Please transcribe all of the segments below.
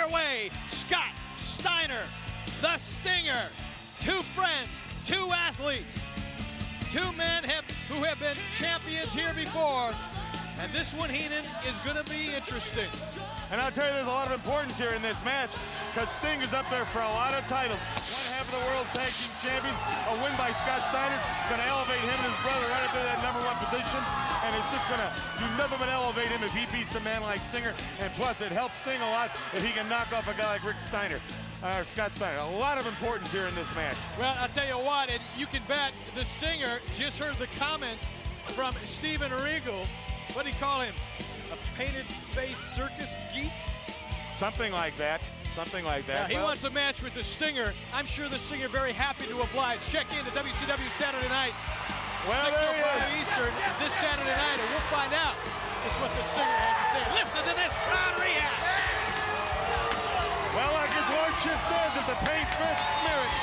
our way, Scott Steiner, the Stinger. Two friends, two athletes, two men who have been champions here before. And this one, Heenan, is going to be interesting. And I'll tell you, there's a lot of importance here in this match because Sting is up there for a lot of titles. One half of the World's Tag Team Champions, a win by Scott Steiner, going to elevate him and his brother right up to that #1 position. And it's just going to do nothing but elevate him if he beats a man like Stinger. And plus, it helps Sting a lot if he can knock off a guy like Scott Steiner. A lot of importance here in this match. Well, I'll tell you what, and you can bet the Stinger just heard the comments from Steven Regal. What do you call him? A painted-faced circus geek? Something like that. Something like that. He wants a match with the Stinger. I'm sure the Stinger very happy to oblige. Check in to WCW Saturday night. Well, there he is. Eastern this Saturday night, and we'll find out just what the Stinger has to say. Listen to this crowd react. Well, like his lordship says, if the paint fits, smear it.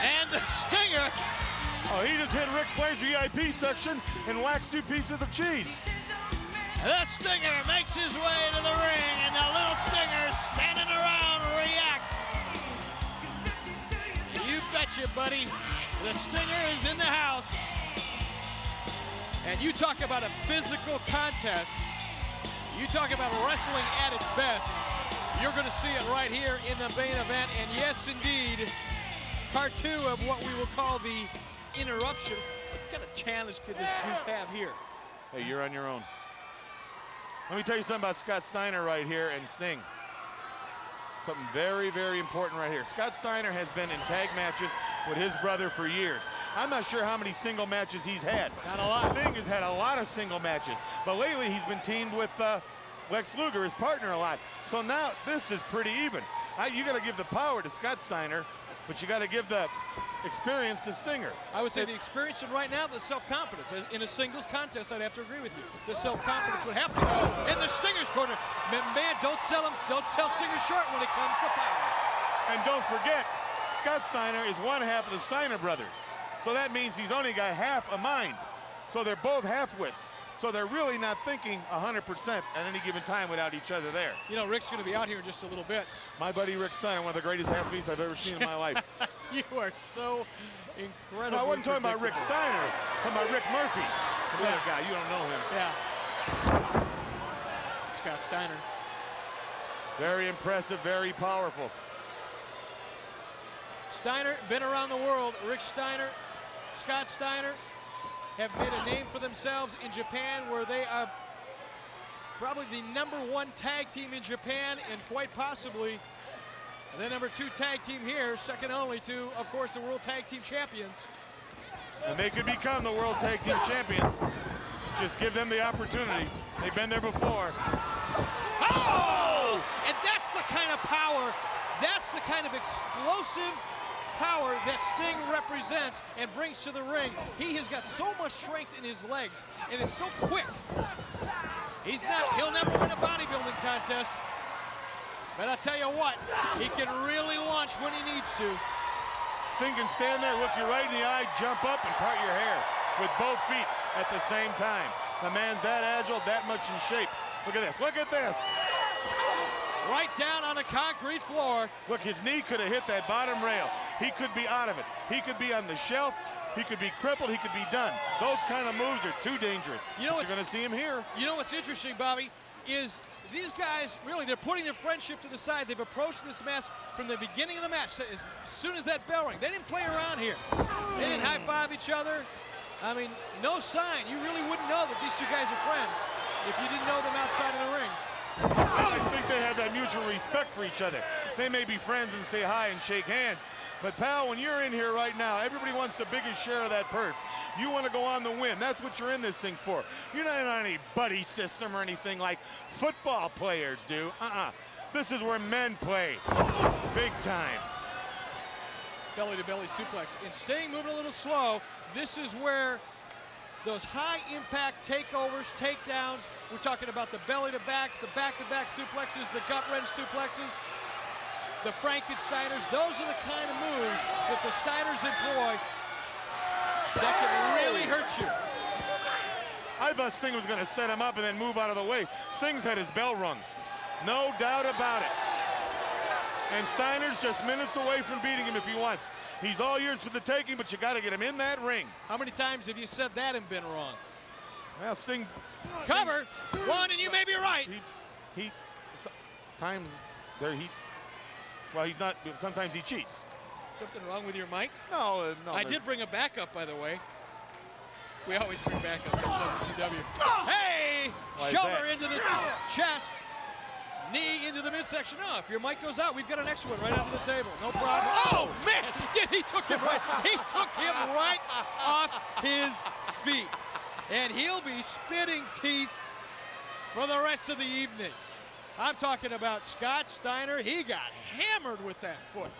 And the Stinger. Oh, he just hit Ric Flair's VIP section and waxed 2 pieces of cheese. The Stinger makes his way to the ring, and the little Stinger standing around react. You betcha, buddy. The Stinger is in the house. And you talk about a physical contest. You talk about wrestling at its best. You're going to see it right here in the main event. And yes, indeed, part 2 of what we will call the interruption. What kind of challenge could this group have here? Hey, you're on your own. Let me tell you something about Scott Steiner right here and Sting. Something very, very important right here. Scott Steiner has been in tag matches with his brother for years. I'm not sure how many single matches he's had. Not a lot. Sting has had a lot of single matches, but lately he's been teamed with Lex Luger, his partner, a lot. So now this is pretty even. You got to give the power to Scott Steiner, but you got to give the experience to Stinger. I would say the experience, and right now the self-confidence. In a singles contest, I'd have to agree with you. The self-confidence would have to go in the Stinger's corner. Man, don't sell Stinger short when it comes to power. And don't forget, Scott Steiner is one half of the Steiner brothers. So that means he's only got half a mind. So they're both half-wits. So they're really not thinking 100% at any given time without each other there. You know, Rick's going to be out here in just a little bit. My buddy Rick Steiner, one of the greatest athletes I've ever seen in my life. You are so incredible. No, I wasn't talking about Rick Steiner. I'm talking about Rick Murphy. The other guy, you don't know him. Yeah. Scott Steiner. Very impressive, very powerful. Steiner, been around the world. Rick Steiner, Scott Steiner have made a name for themselves in Japan, where they are probably the #1 tag team in Japan, and quite possibly the #2 tag team here, second only to, of course, the World Tag Team Champions. And they could become the World Tag Team Champions. Just give them the opportunity. They've been there before. Oh! And that's the kind of power, that's the kind of explosive power that Sting represents and brings to the ring. He has got so much strength in his legs, and it's so quick. He'll never win a bodybuilding contest, but I'll tell you what, he can really launch when he needs to. Sting can stand there, look you right in the eye, jump up, and part your hair with both feet at the same time. The man's that agile, that much in shape. Look at this, look at this. Right down on the concrete floor. Look, his knee could have hit that bottom rail. He could be out of it. He could be on the shelf. He could be crippled. He could be done. Those kind of moves are too dangerous. You're going to see him here. You know what's interesting, Bobby, is these guys, really, they're putting their friendship to the side. They've approached this match from the beginning of the match. As soon as that bell rang, they didn't play around here. They didn't high-five each other. I mean, no sign. You really wouldn't know that these two guys are friends if you didn't know them outside of the ring. I think they have that mutual respect for each other. They may be friends and say hi and shake hands, but pal, when you're in here right now, everybody wants the biggest share of that purse. You want to go on the win. That's what you're in this thing for. You're not on any buddy system or anything like football players do. This is where men play. Big time. Belly-to-belly suplex. And Sting moving a little slow. This is where those high-impact takeovers, takedowns, we're talking about the belly-to-backs, the back-to-back suplexes, the gut-wrench suplexes, the Frankensteiners. Those are the kind of moves that the Steiners employ that can really hurt you. I thought Sting was gonna set him up and then move out of the way. Sting's had his bell rung. No doubt about it. And Steiner's just minutes away from beating him if he wants. He's all yours for the taking, but you gotta get him in that ring. How many times have you said that and been wrong? Well, Sting. Cover, one, and you may be right. He times there well, he's not, sometimes he cheats. Something wrong with your mic? No, no. I did bring a backup, by the way. We always bring backup to WCW. Hey! Shoulder into the chest. Knee into the midsection. Oh, if your mic goes out, we've got an extra one right under the table. No problem. Oh, man! He took him right. He took him right off his feet. And he'll be spitting teeth for the rest of the evening. I'm talking about Scott Steiner. He got hammered with that foot.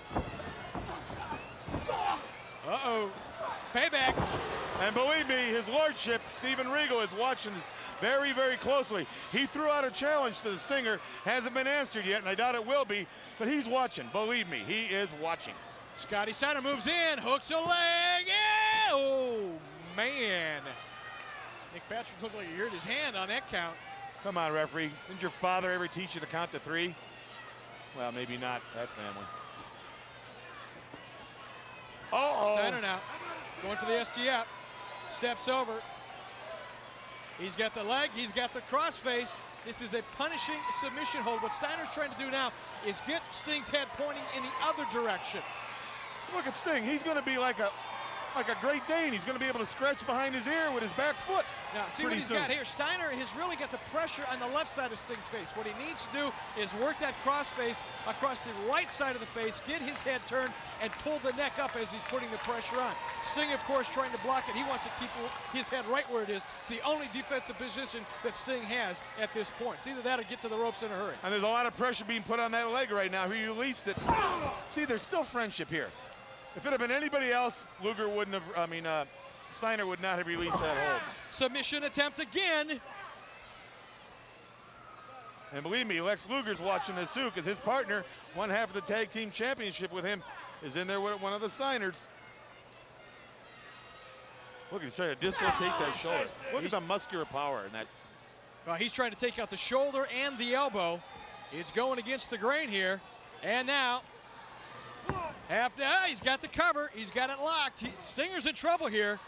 Uh-oh. Payback. And believe me, his lordship, Steven Regal, is watching this very, very closely. He threw out a challenge to the Stinger. Hasn't been answered yet, and I doubt it will be, but he's watching. Believe me, he is watching. Scotty Steiner moves in, hooks a leg. Yeah! Oh, man. Nick Patrick looked like he hurt his hand on that count. Come on, referee. Didn't your father ever teach you to count to 3? Well, maybe not that family. Uh-oh. Steiner now going for the STF. Steps over. He's got the leg. He's got the crossface. This is a punishing submission hold. What Steiner's trying to do now is get Sting's head pointing in the other direction. So look at Sting. He's going to be like a Great Dane. He's going to be able to scratch behind his ear with his back foot. Now, see what he's got here. Steiner has really got the pressure on the left side of Sting's face. What he needs to do is work that crossface across the right side of the face, get his head turned, and pull the neck up as he's putting the pressure on. Sting, of course, trying to block it. He wants to keep his head right where it is. It's the only defensive position that Sting has at this point. It's either that or get to the ropes in a hurry. And there's a lot of pressure being put on that leg right now. He released it. See, there's still friendship here. If it had been anybody else, Luger wouldn't have, Steiner would not have released that hold. Submission attempt again. And believe me, Lex Luger's watching this too, because his partner, one half of the tag team championship with him, is in there with one of the Steiners. Look, he's trying to dislocate that shoulder. Look at the muscular power in that. Well, he's trying to take out the shoulder and the elbow. It's going against the grain here. And now, he's got the cover. He's got it locked. Stinger's in trouble here.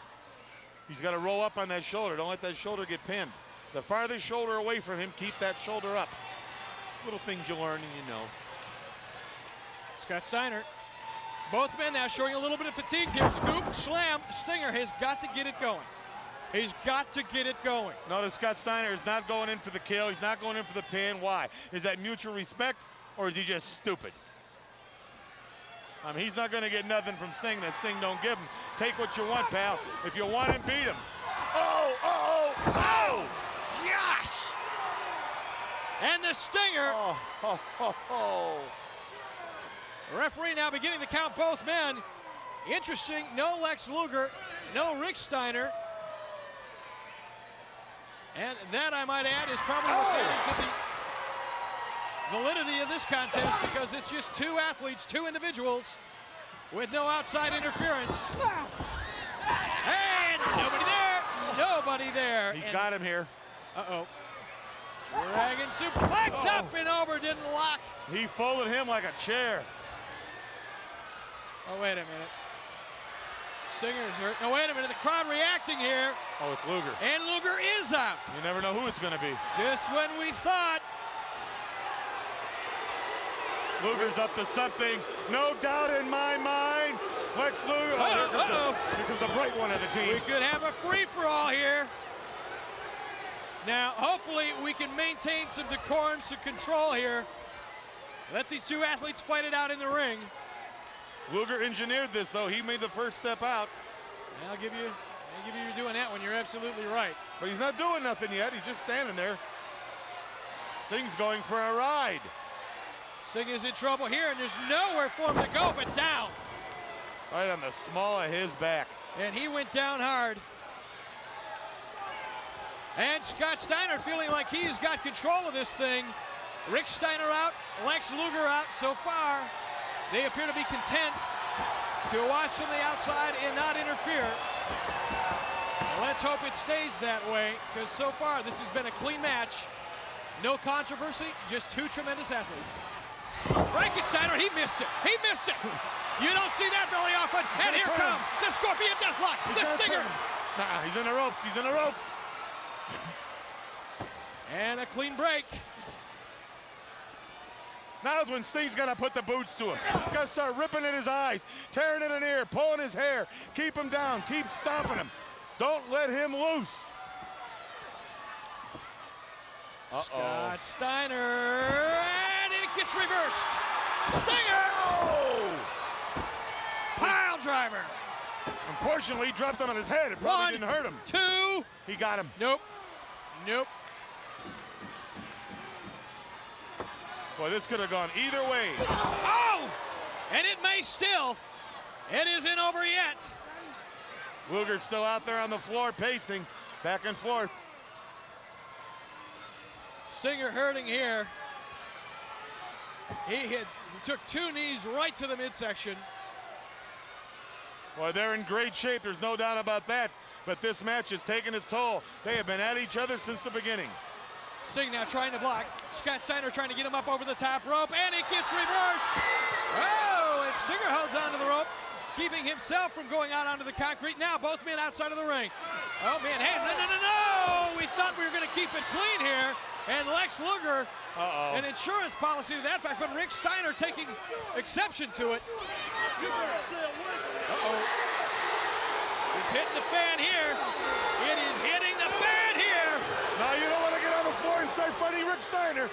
He's got to roll up on that shoulder. Don't let that shoulder get pinned. The farther shoulder away from him, keep that shoulder up. Little things you learn and you know. Scott Steiner. Both men now showing a little bit of fatigue here. Scoop, slam. Stinger has got to get it going. He's got to get it going. Notice Scott Steiner is not going in for the kill. He's not going in for the pin. Why? Is that mutual respect or is he just stupid? He's not going to get nothing from Sting that Sting don't give him. Take what you want, pal. If you want him, beat him. Oh! Gosh! And the Stinger. Referee now beginning to count both men. Interesting, no Lex Luger, no Rick Steiner. And that, I might add, is probably what's adding to the validity of this contest, because it's just two athletes, two individuals with no outside interference. And nobody there, nobody there. He's got him here. Uh-oh. Dragon suplex up and over, didn't lock. He folded him like a chair. Oh, wait a minute. Stinger's hurt. No, wait a minute, the crowd reacting here. Oh, it's Luger. And Luger is out. You never know who it's going to be. Just when we thought. Luger's up to something. No doubt in my mind. Lex Luger. Here comes the bright one of the team. We could have a free-for-all here. Now, hopefully, we can maintain some decorum, some control here. Let these two athletes fight it out in the ring. Luger engineered this, though. He made the first step out. I'll give you you're doing that one. You're absolutely right. But he's not doing nothing yet. He's just standing there. Sting's going for a ride. Sting is in trouble here, and there's nowhere for him to go but down. Right on the small of his back. And he went down hard. And Scott Steiner feeling like he's got control of this thing. Rick Steiner out, Lex Luger out so far. They appear to be content to watch from the outside and not interfere. Let's hope it stays that way, because so far this has been a clean match. No controversy, just two tremendous athletes. Frankensteiner, he missed it. He missed it. You don't see that very often. And here comes the Scorpion Deathlock, the Stinger. Nah, he's in the ropes. He's in the ropes. And a clean break. Now's when Sting's got to put the boots to him. Got to start ripping at his eyes, tearing at an ear, pulling his hair. Keep him down. Keep stomping him. Don't let him loose. Scott Steiner, and it gets reversed. Stinger! Oh! Pile driver. Unfortunately, he dropped him on his head. It probably didn't hurt him. 2. He got him. Nope. Nope. Boy, this could have gone either way. Oh! And it may still. It isn't over yet. Luger's still out there on the floor, pacing back and forth. Stinger hurting here. He took 2 knees right to the midsection. Boy, they're in great shape. There's no doubt about that. But this match has taken its toll. They have been at each other since the beginning. Sting now trying to block. Scott Steiner trying to get him up over the top rope, and it gets reversed. Oh, and Stinger holds onto the rope, keeping himself from going out onto the concrete. Now both men outside of the ring. Oh, man, hey, no. We thought we were going to keep it clean here. And Lex Luger, an insurance policy to that fact, but Rick Steiner taking exception to it. It's hitting the fan here. It is hitting the fan here. Now you don't want to get on the floor and start fighting Rick Steiner.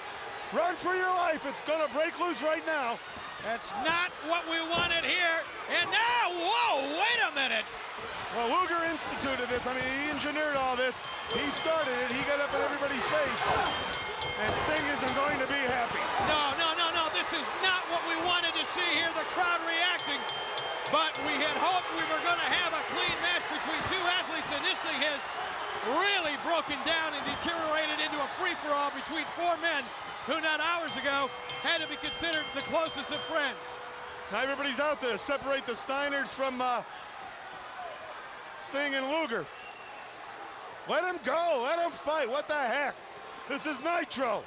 Run for your life. It's going to break loose right now. That's not what we wanted here. And now, whoa, wait a minute. Well, Luger instituted this. I mean, he engineered all this. He started it. He got up in everybody's face. And Sting isn't going to be happy. No. This is not what we wanted to see here. The crowd reacting. But we had hoped we were going to have a clean match between 2 athletes, and this thing has really broken down and deteriorated into a free-for-all between 4 men who not hours ago had to be considered the closest of friends. Now everybody's out there to separate the Steiners from Sting and Luger. Let him go. Let him fight. What the heck? This is Nitro.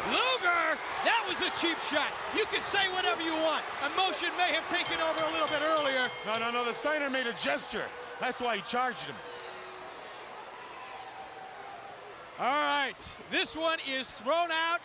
Luger, that was a cheap shot. You can say whatever you want. Emotion may have taken over a little bit earlier. No. The Steiner made a gesture. That's why he charged him. All right, this one is thrown out.